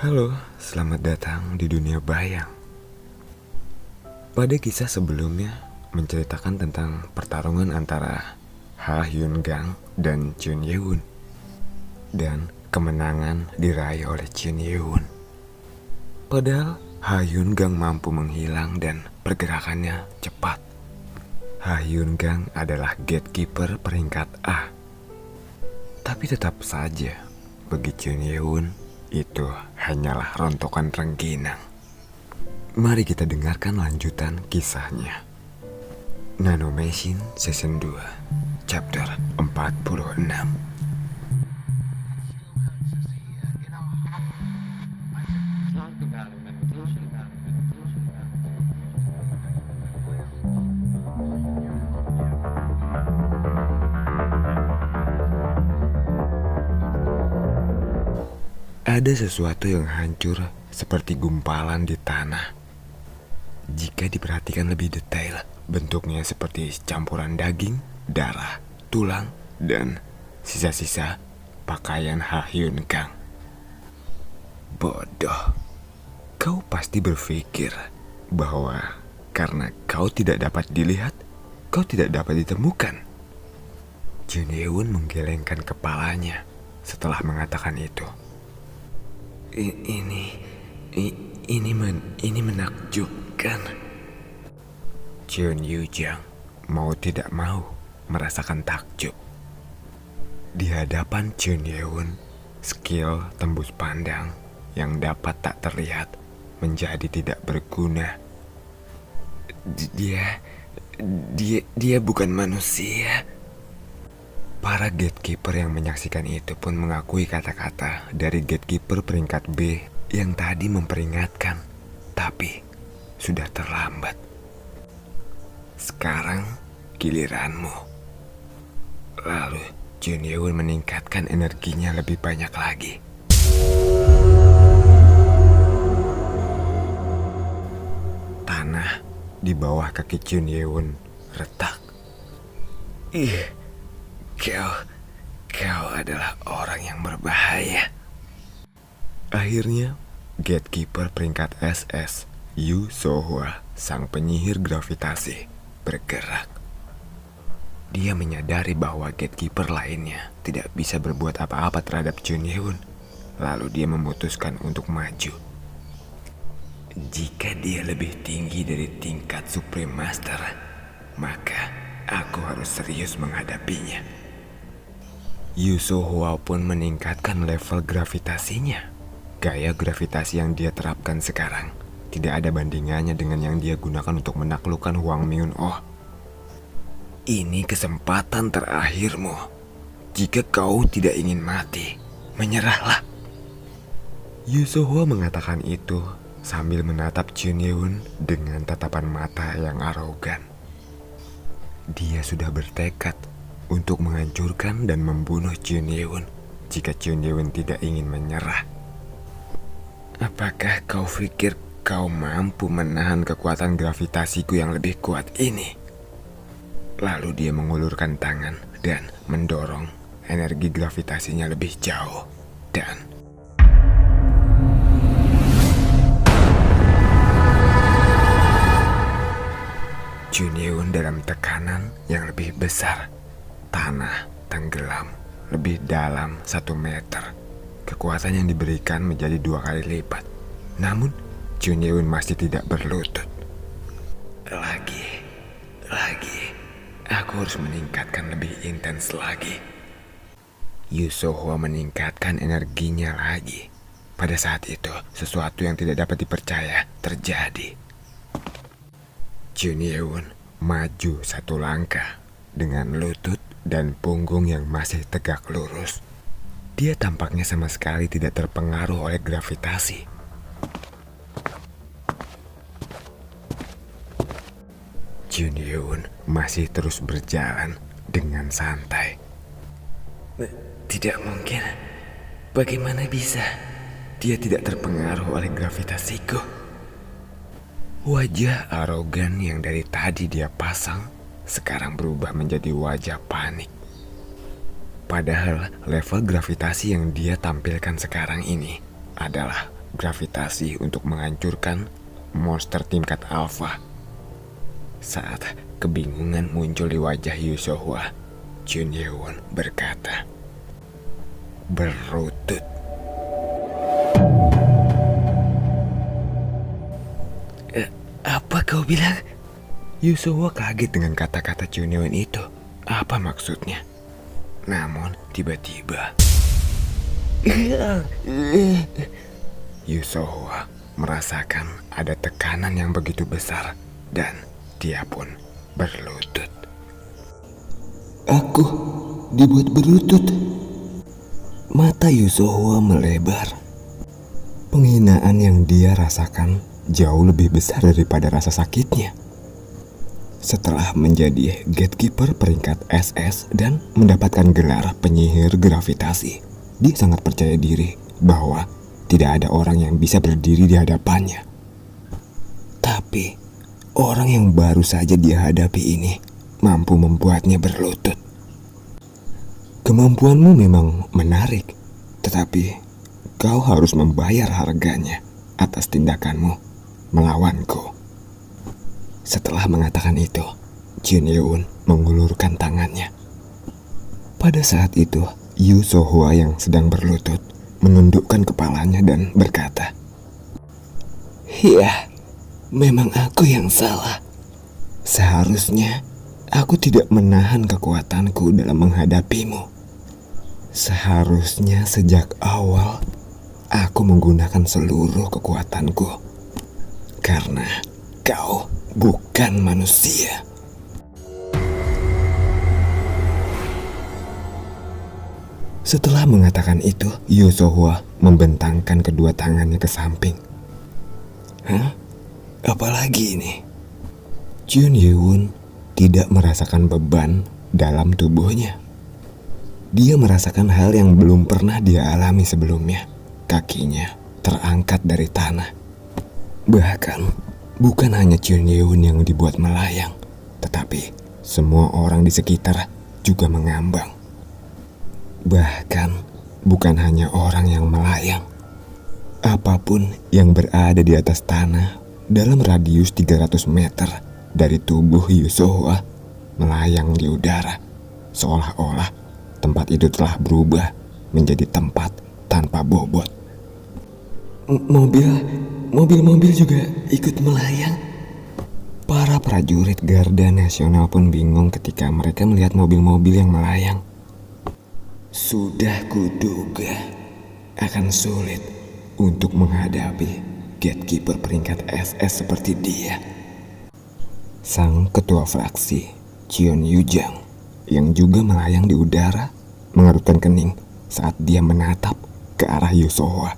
Halo, selamat datang di dunia bayang. Pada kisah sebelumnya menceritakan tentang pertarungan antara Ha Hyun Gang dan Chun Ye Won, dan kemenangan diraih oleh Chun Ye Won. Padahal Ha Hyun Gang mampu menghilang dan pergerakannya cepat. Ha Hyun Gang adalah gatekeeper peringkat A. Tapi tetap saja bagi Chun Ye Won itu hanyalah rontokan rengginang. Mari kita dengarkan lanjutan kisahnya. Nano Machine Season 2 Chapter 46. Ada sesuatu yang hancur seperti gumpalan di tanah. Jika diperhatikan lebih detail, bentuknya seperti campuran daging, darah, tulang, dan sisa-sisa pakaian Ha Hyun Gang. Bodoh, kau pasti berpikir bahwa karena kau tidak dapat dilihat, kau tidak dapat ditemukan. Chun Ye Won menggelengkan kepalanya setelah mengatakan itu. Ini menakjubkan. Chun Yu Jang mau tidak mau merasakan takjub. Di hadapan Chun Ye Won, skill tembus pandang yang dapat tak terlihat menjadi tidak berguna. Dia bukan manusia. Para gatekeeper yang menyaksikan itu pun mengakui kata-kata dari gatekeeper peringkat B yang tadi memperingatkan, tapi sudah terlambat. Sekarang giliranmu. Lalu Chun Ye Won meningkatkan energinya lebih banyak lagi. Tanah di bawah kaki Chun Ye Won retak. Kau adalah orang yang berbahaya. Akhirnya, gatekeeper peringkat SS, Yu So-hwa, sang penyihir gravitasi, bergerak. Dia menyadari bahwa gatekeeper lainnya tidak bisa berbuat apa-apa terhadap Chun Ye Won. Lalu dia memutuskan untuk maju. Jika dia lebih tinggi dari tingkat Supreme Master, maka aku harus serius menghadapinya. Yu So-hwa pun meningkatkan level gravitasinya. Gaya gravitasi yang dia terapkan sekarang tidak ada bandingannya dengan yang dia gunakan untuk menaklukkan Hwang Myung-oh. Ini kesempatan terakhirmu. Jika kau tidak ingin mati, menyerahlah. Yu So-hwa mengatakan itu sambil menatap Chun Ye Won dengan tatapan mata yang arogan. Dia sudah bertekad untuk menghancurkan dan membunuh Chun Ye Won jika Chun Ye Won tidak ingin menyerah. Apakah kau pikir kau mampu menahan kekuatan gravitasiku yang lebih kuat ini? Lalu dia mengulurkan tangan dan mendorong energi gravitasinya lebih jauh dan Chun Ye Won dalam tekanan yang lebih besar. Tanah tenggelam lebih dalam 1 meter. Kekuatan yang diberikan menjadi 2 kali lipat. Namun, Chun Ye Won masih tidak berlutut. Lagi. Aku harus meningkatkan lebih intens lagi. Yu So-hwa meningkatkan energinya lagi. Pada saat itu, sesuatu yang tidak dapat dipercaya terjadi. Chun Ye Won maju 1 langkah dengan lutut dan punggung yang masih tegak lurus. Dia tampaknya sama sekali tidak terpengaruh oleh gravitasi. Chun Ye Won masih terus berjalan dengan santai. Tidak mungkin. Bagaimana bisa? Dia tidak terpengaruh oleh gravitasiku. Wajah arogan yang dari tadi dia pasang sekarang berubah menjadi wajah panik. Padahal level gravitasi yang dia tampilkan sekarang ini adalah gravitasi untuk menghancurkan monster tingkat alfa. Saat kebingungan muncul di wajah Yusohwa, Jun Ye-won berkata, "Berlutut." Apa kau bilang? Yusohwa kaget dengan kata-kata Jun Ye-won itu. Apa maksudnya? Namun tiba-tiba Yusohwa merasakan ada tekanan yang begitu besar dan dia pun berlutut. Aku dibuat berlutut. Mata Yusohwa melebar. Penghinaan yang dia rasakan jauh lebih besar daripada rasa sakitnya. Setelah menjadi gatekeeper peringkat SS dan mendapatkan gelar penyihir gravitasi, dia sangat percaya diri bahwa tidak ada orang yang bisa berdiri di hadapannya. Tapi orang yang baru saja dia hadapi ini mampu membuatnya berlutut. Kemampuanmu memang menarik, tetapi kau harus membayar harganya atas tindakanmu melawanku. Setelah mengatakan itu, Jun Ye-won mengulurkan tangannya. Pada saat itu, Yusohwa yang sedang berlutut menundukkan kepalanya dan berkata, "Ya, memang aku yang salah. Seharusnya aku tidak menahan kekuatanku dalam menghadapimu. Seharusnya sejak awal aku menggunakan seluruh kekuatanku. Karena kau bukan manusia." Setelah mengatakan itu, Yusohwa membentangkan kedua tangannya ke samping. Hah? Apalagi ini? Jun Ye-won tidak merasakan beban dalam tubuhnya. Dia merasakan hal yang belum pernah dia alami sebelumnya. Kakinya terangkat dari tanah. Bahkan bukan hanya Jun Ye-won yang dibuat melayang, tetapi semua orang di sekitar juga mengambang. Bahkan bukan hanya orang yang melayang. Apapun yang berada di atas tanah dalam radius 300 meter dari tubuh Yusohwa melayang di udara, seolah-olah tempat itu telah berubah menjadi tempat tanpa bobot. Mobil-mobil juga ikut melayang. Para prajurit Garda Nasional pun bingung ketika mereka melihat mobil-mobil yang melayang. Sudah kuduga akan sulit untuk menghadapi gatekeeper peringkat SS seperti dia. Sang ketua fraksi, Cheon Yu-jang, yang juga melayang di udara, mengerutkan kening saat dia menatap ke arah Yusohwa.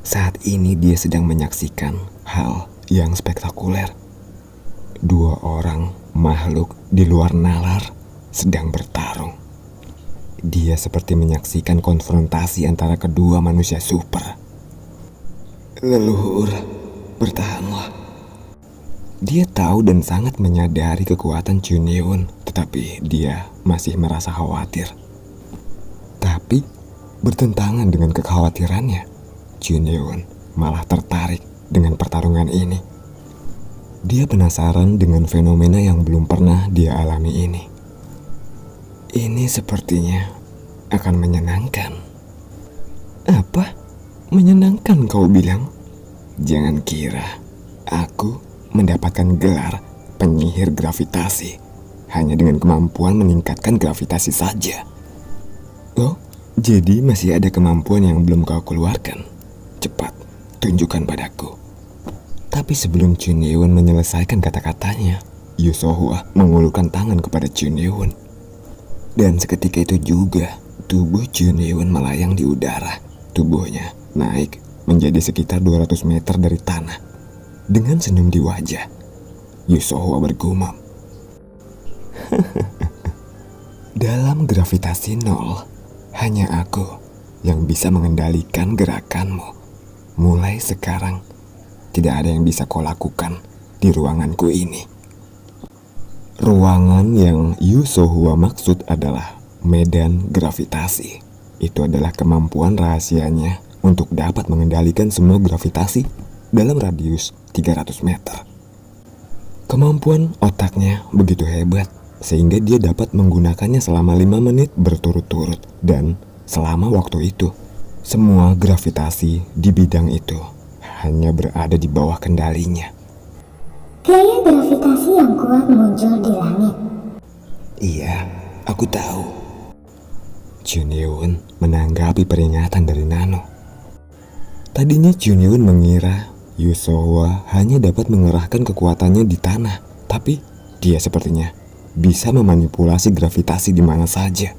Saat ini dia sedang menyaksikan hal yang spektakuler. Dua orang makhluk di luar nalar sedang bertarung. Dia seperti menyaksikan konfrontasi antara kedua manusia super. Leluhur, bertahanlah. Dia tahu dan sangat menyadari kekuatan Jun Ye-won, tetapi dia masih merasa khawatir. Tapi bertentangan dengan kekhawatirannya, Jun Ye-won malah tertarik dengan pertarungan ini. Dia penasaran dengan fenomena yang belum pernah dia alami ini. Ini sepertinya akan menyenangkan. Apa? Menyenangkan kau bilang? Jangan kira aku mendapatkan gelar penyihir gravitasi hanya dengan kemampuan meningkatkan gravitasi saja. Oh, jadi masih ada kemampuan yang belum kau keluarkan? Cepat, tunjukkan padaku. Tapi sebelum Jun Ye-won menyelesaikan kata-katanya, Yusohwa mengulurkan tangan kepada Jun Ye-won. Dan seketika itu juga, tubuh Jun Ye-won melayang di udara. Tubuhnya naik menjadi sekitar 200 meter dari tanah. Dengan senyum di wajah, Yusohwa bergumam. Dalam gravitasi nol, hanya aku yang bisa mengendalikan gerakanmu. Mulai sekarang, tidak ada yang bisa kau lakukan di ruanganku ini. Ruangan yang Yusohwa maksud adalah medan gravitasi. Itu adalah kemampuan rahasianya untuk dapat mengendalikan semua gravitasi dalam radius 300 meter. Kemampuan otaknya begitu hebat sehingga dia dapat menggunakannya selama 5 menit berturut-turut, dan selama waktu itu semua gravitasi di bidang itu hanya berada di bawah kendalinya. Gaya gravitasi yang kuat muncul di langit. Iya, aku tahu. Junyun menanggapi peringatan dari Nano. Tadinya Junyun mengira Yusohwa hanya dapat mengerahkan kekuatannya di tanah, tapi dia sepertinya bisa memanipulasi gravitasi di mana saja.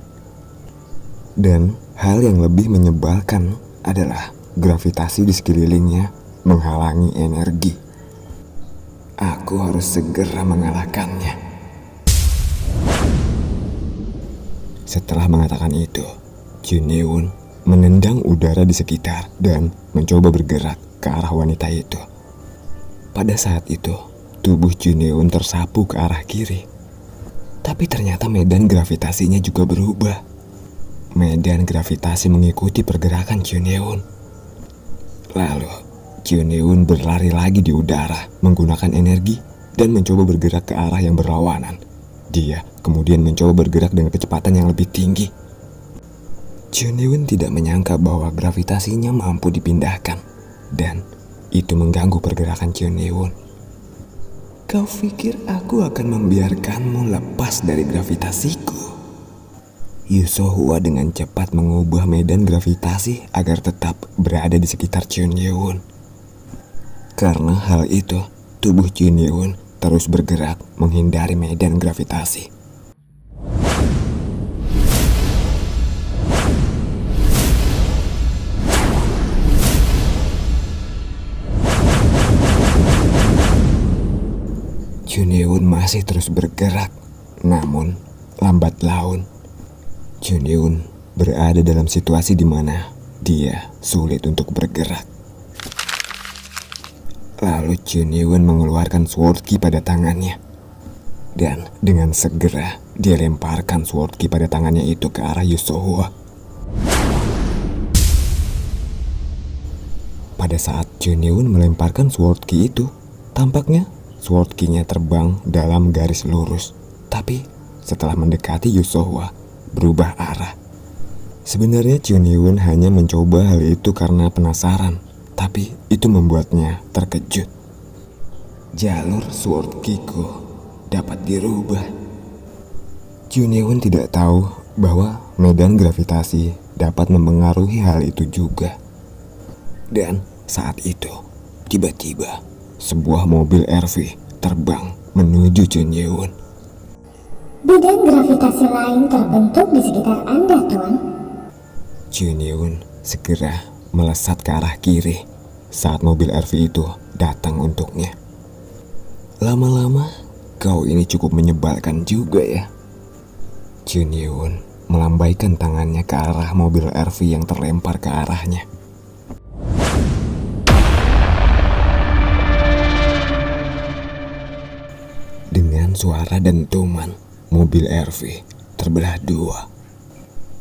Dan hal yang lebih menyebalkan adalah gravitasi di sekelilingnya menghalangi energi. Aku harus segera mengalahkannya. Setelah mengatakan itu, Junyun menendang udara di sekitar dan mencoba bergerak ke arah wanita itu. Pada saat itu, tubuh Junyun tersapu ke arah kiri. Tapi ternyata medan gravitasinya juga berubah. Medan gravitasi mengikuti pergerakan Junyun. Lalu, Junyun berlari lagi di udara menggunakan energi dan mencoba bergerak ke arah yang berlawanan. Dia kemudian mencoba bergerak dengan kecepatan yang lebih tinggi. Junyun tidak menyangka bahwa gravitasinya mampu dipindahkan, dan itu mengganggu pergerakan Junyun. Kau pikir aku akan membiarkanmu lepas dari gravitasiku? Yusohwa dengan cepat mengubah medan gravitasi agar tetap berada di sekitar Junyun. Karena hal itu, tubuh Junyun terus bergerak menghindari medan gravitasi. Junyun masih terus bergerak, namun lambat laun Junyun berada dalam situasi di mana dia sulit untuk bergerak. Lalu Junyun mengeluarkan sword ki pada tangannya, dan dengan segera dia lemparkan sword ki pada tangannya itu ke arah Yusohwa. Pada saat Junyun melemparkan sword ki itu, tampaknya sword ki-nya terbang dalam garis lurus, tapi setelah mendekati Yusohwa, berubah arah. Sebenarnya Junyun hanya mencoba hal itu karena penasaran, tapi itu membuatnya terkejut. Jalur sword ki-ku dapat dirubah. Junyun tidak tahu bahwa medan gravitasi dapat mempengaruhi hal itu juga. Dan saat itu, tiba-tiba sebuah mobil RV terbang menuju Junyun. Bidang gravitasi lain terbentuk di sekitar Anda, Tuan. Junyun segera melesat ke arah kiri saat mobil RV itu datang untuknya. Lama-lama, kau ini cukup menyebalkan juga ya. Junyun melambaikan tangannya ke arah mobil RV yang terlempar ke arahnya. Dengan suara dentuman, mobil RV terbelah dua.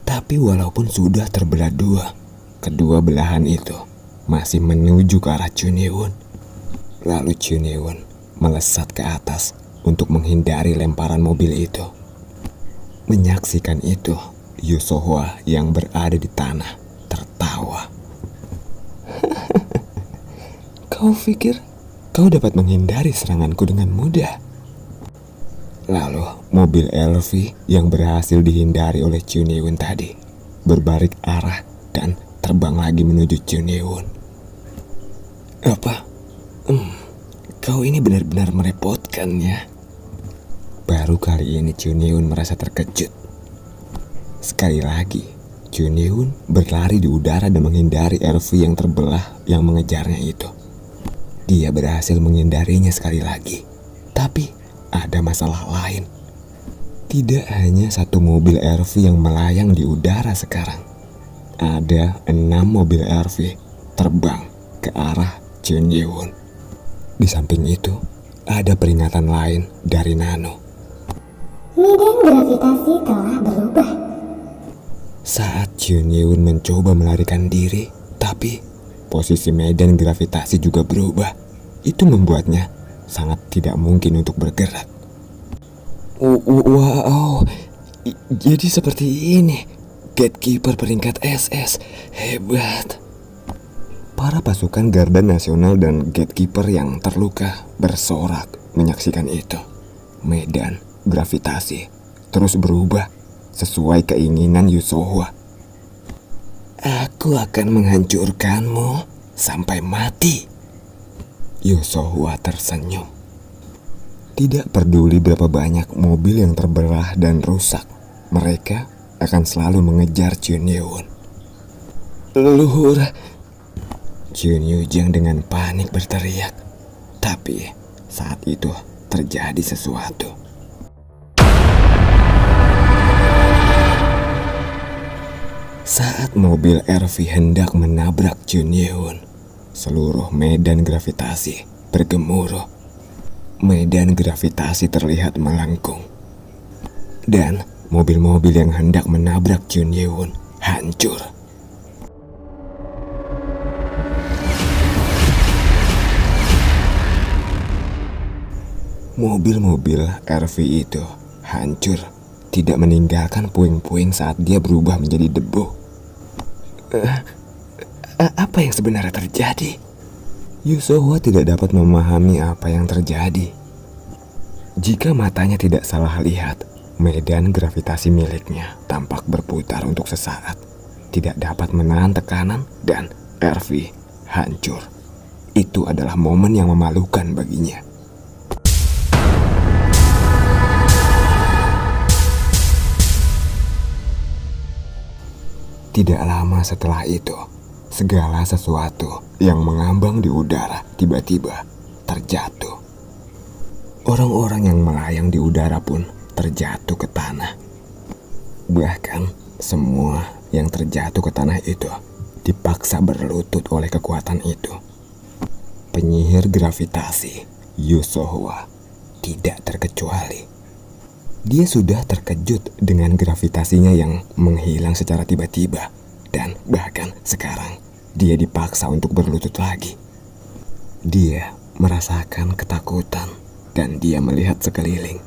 Tapi walaupun sudah terbelah dua, kedua belahan itu masih menuju ke arah Junyun. Lalu Junyun melesat ke atas untuk menghindari lemparan mobil itu. Menyaksikan itu, Yusohwa yang berada di tanah tertawa. Kau pikir kau dapat menghindari seranganku dengan mudah? Lalu mobil LV yang berhasil dihindari oleh Junyun tadi berbalik arah dan terbang lagi menuju Junyun. Apa? Kau ini benar-benar merepotkan ya. Baru kali ini Junyun merasa terkejut. Sekali lagi, Junyun berlari di udara dan menghindari LV yang terbelah yang mengejarnya itu. Dia berhasil menghindarinya sekali lagi. Tapi ada masalah lain. Tidak hanya satu mobil RV yang melayang di udara sekarang. Ada 6 mobil RV terbang ke arah Junyun. Di samping itu, ada peringatan lain dari Nano. Medan gravitasi telah berubah. Saat Junyun mencoba melarikan diri, Tapi posisi medan gravitasi juga berubah. Itu membuatnya sangat tidak mungkin untuk bergerak. Wow, jadi seperti ini. Gatekeeper peringkat SS, hebat. Para pasukan Garda Nasional dan Gatekeeper yang terluka bersorak menyaksikan itu. Medan gravitasi terus berubah sesuai keinginan Yusohwa. Aku akan menghancurkanmu sampai mati. Yusohwa tersenyum. Tidak peduli berapa banyak mobil yang terbelah dan rusak, mereka akan selalu mengejar Chun Yun. Leluhur, Chun Yujing dengan panik berteriak. Tapi saat itu terjadi sesuatu. Saat mobil RV hendak menabrak Chun Yun, seluruh medan gravitasi bergemuruh. Medan gravitasi terlihat melengkung. Dan mobil-mobil yang hendak menabrak Chun Yun hancur. Mobil-mobil RV itu hancur, tidak meninggalkan puing-puing saat dia berubah menjadi debu. Apa yang sebenarnya terjadi? Yusohwa tidak dapat memahami apa yang terjadi. Jika matanya tidak salah lihat, medan gravitasi miliknya tampak berputar untuk sesaat, tidak dapat menahan tekanan dan RV hancur. Itu adalah momen yang memalukan baginya. Tidak lama setelah itu, segala sesuatu yang mengambang di udara tiba-tiba terjatuh. Orang-orang yang melayang di udara pun terjatuh ke tanah. Bahkan semua yang terjatuh ke tanah itu dipaksa berlutut oleh kekuatan itu. Penyihir gravitasi Yusohwa tidak terkecuali. Dia sudah terkejut dengan gravitasinya yang menghilang secara tiba-tiba. Dan bahkan sekarang dia dipaksa untuk berlutut lagi. Dia merasakan ketakutan dan dia melihat sekeliling.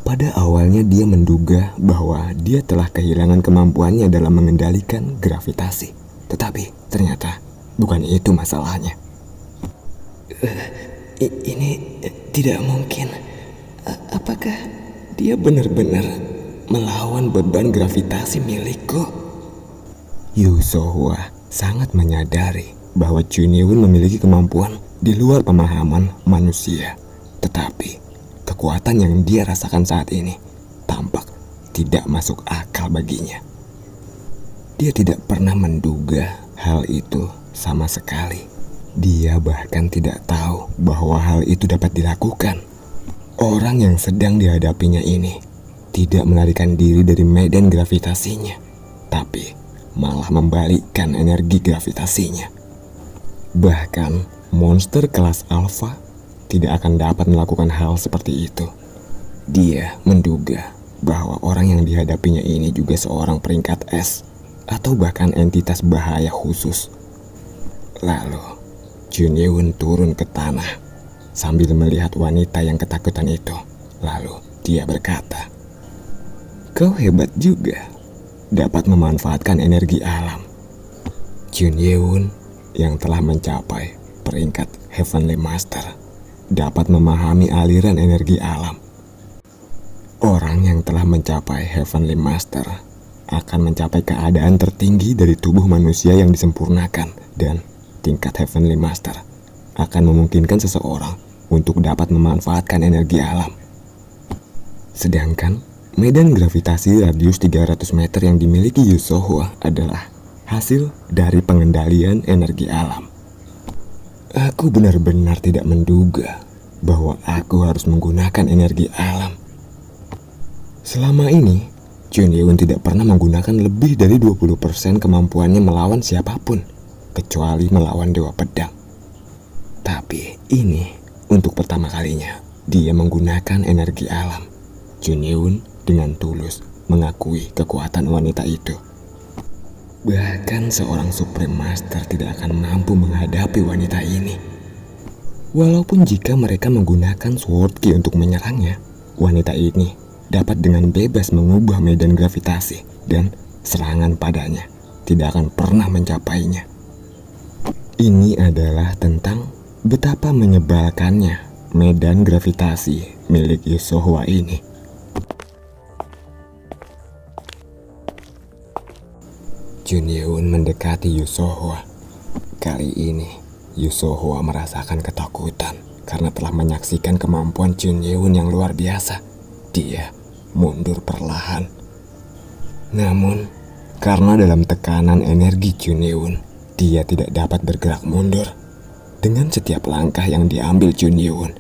Pada awalnya dia menduga bahwa dia telah kehilangan kemampuannya dalam mengendalikan gravitasi. Tetapi ternyata bukan itu masalahnya. Ini tidak mungkin. Apakah dia benar-benar melawan beban gravitasi milikku? Yusohwa sangat menyadari bahwa Chun Yun memiliki kemampuan di luar pemahaman manusia. Tetapi kekuatan yang dia rasakan saat ini tampak tidak masuk akal baginya. Dia tidak pernah menduga hal itu sama sekali. Dia bahkan tidak tahu bahwa hal itu dapat dilakukan. Orang yang sedang dihadapinya ini tidak melarikan diri dari medan gravitasinya, tapi malah membalikkan energi gravitasinya. Bahkan monster kelas alfa tidak akan dapat melakukan hal seperti itu. Dia menduga bahwa orang yang dihadapinya ini juga seorang peringkat S atau bahkan entitas bahaya khusus. Lalu Chun Yun turun ke tanah sambil melihat wanita yang ketakutan itu. Lalu dia berkata, "Kau hebat juga, dapat memanfaatkan energi alam." Chun Yun yang telah mencapai peringkat Heavenly Master dapat memahami aliran energi alam. Orang yang telah mencapai Heavenly Master akan mencapai keadaan tertinggi dari tubuh manusia yang disempurnakan, dan tingkat Heavenly Master akan memungkinkan seseorang untuk dapat memanfaatkan energi alam. Sedangkan medan gravitasi radius 300 meter yang dimiliki Yusohwa adalah hasil dari pengendalian energi alam. Aku benar-benar tidak menduga bahwa aku harus menggunakan energi alam. Selama ini, Chun Yun tidak pernah menggunakan lebih dari 20% kemampuannya melawan siapapun, kecuali melawan Dewa Pedang. Tapi ini untuk pertama kalinya dia menggunakan energi alam. Chun Yun dengan tulus mengakui kekuatan wanita itu. Bahkan seorang Supreme Master tidak akan mampu menghadapi wanita ini. Walaupun jika mereka menggunakan Sword Key untuk menyerangnya, wanita ini dapat dengan bebas mengubah medan gravitasi dan serangan padanya tidak akan pernah mencapainya. Ini adalah tentang betapa menyebalkannya medan gravitasi milik Yasuohwa ini. Junyun mendekati Yasuohwa. Kali ini Yasuohwa merasakan ketakutan karena telah menyaksikan kemampuan Junyun yang luar biasa. Dia mundur perlahan. Namun karena dalam tekanan energi Junyun, dia tidak dapat bergerak mundur. Dengan setiap langkah yang diambil Junyun,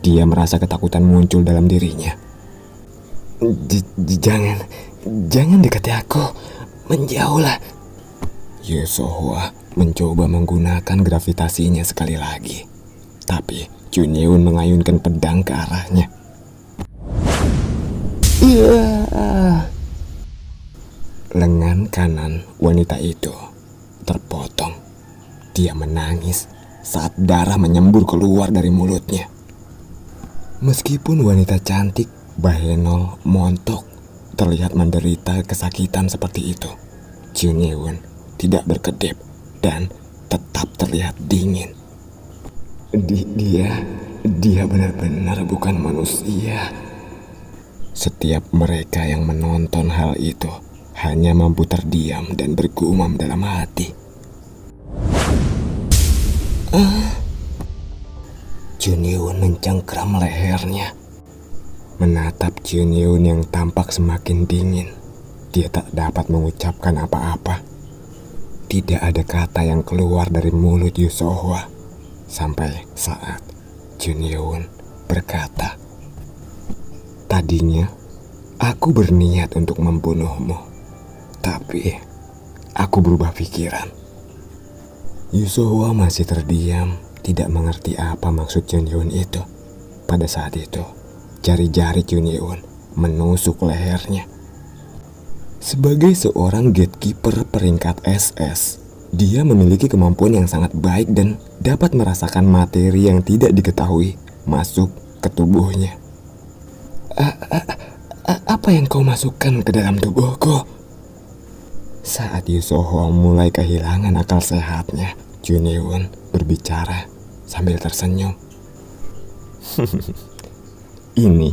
dia merasa ketakutan muncul dalam dirinya. Jangan dekati aku, menjauhlah. Yasuohwa mencoba menggunakan gravitasinya sekali lagi, tapi Junyun mengayunkan pedang ke arahnya. Lengan kanan wanita itu terpotong. Dia menangis saat darah menyembur keluar dari mulutnya. Meskipun wanita cantik, Bahenol, montok, terlihat menderita kesakitan seperti itu, Junyun tidak berkedip dan tetap terlihat dingin. Dia benar-benar bukan manusia. Setiap mereka yang menonton hal itu hanya mampu terdiam dan bergumam dalam hati. Junyun mencengkram lehernya. Menatap Junyun yang tampak semakin dingin, dia tak dapat mengucapkan apa-apa. Tidak ada kata yang keluar dari mulut Yasuohwa sampai saat Junyun berkata, "Tadinya aku berniat untuk membunuhmu, tapi aku berubah pikiran." Yasuohwa masih terdiam, tidak mengerti apa maksud Junyun itu. Pada saat itu, jari-jari Junyun menusuk lehernya. Sebagai seorang gatekeeper peringkat SS, dia memiliki kemampuan yang sangat baik dan dapat merasakan materi yang tidak diketahui masuk ke tubuhnya. Apa yang kau masukkan ke dalam tubuhku? Saat Yasuohwa mulai kehilangan akal sehatnya, Junyun berbicara sambil tersenyum. Ini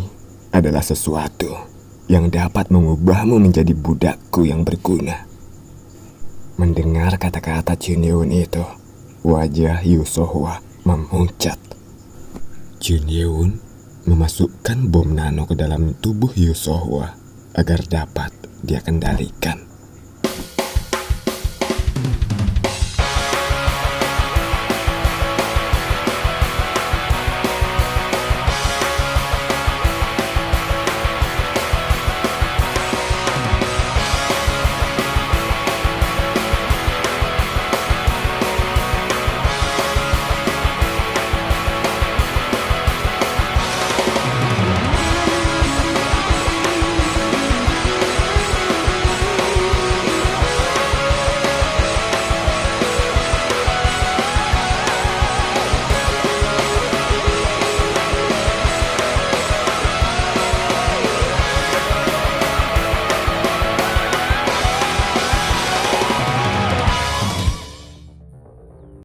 adalah sesuatu yang dapat mengubahmu menjadi budakku yang berguna. Mendengar kata-kata Junyun itu, wajah Yasuohwa memucat. Junyun memasukkan bom nano ke dalam tubuh Yasuohwa agar dapat dia kendalikan.